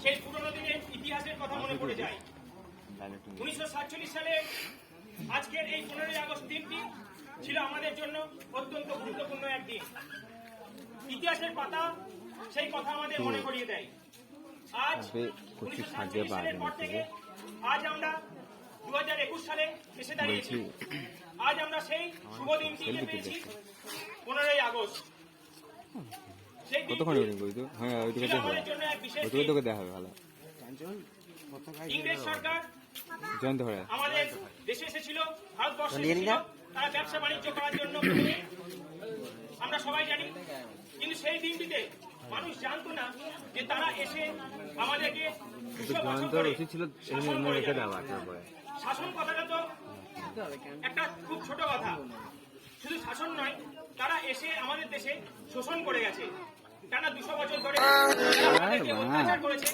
সেই পুরনো দিনের ইতিহাসের কথা মনে পড়ে যায়। 1947 সালে আজকের এই 15ই আগস্ট দিনটি ছিল আমাদের জন্য অত্যন্ত গুরুত্বপূর্ণ একদিন। ইতিহাসের পাতা সেই কথা আমাদের মনে করিয়ে দেয়। আজ 1947 সালের পর থেকে আজ আমরা 2021 সালে এসে দাঁড়িয়েছি। আজ আমরা সেই শুভ দিনটিকে পেয়েছি 15ই আগস্ট। সেই দিনটি আমাদের জন্য এক বিশেষ দিন। ইংরেজ সরকার আমাদের দেশে এসেছিল, ভারতবর্ষে এসেছিল তারা ব্যবসা বাণিজ্য করার জন্য, আমরা সবাই জানি। কিন্তু সেই দিনটিতে মানুষ জানতো না যে তারা এসে আমাদেরকে শাসন কথাটা তো একটা খুব ছোট কথা। শুধু শাসন নয়, তারা এসে আমাদের দেশে শোষণ করে গেছে। টানা 200 বছর ধরে অত্যাচার করেছে।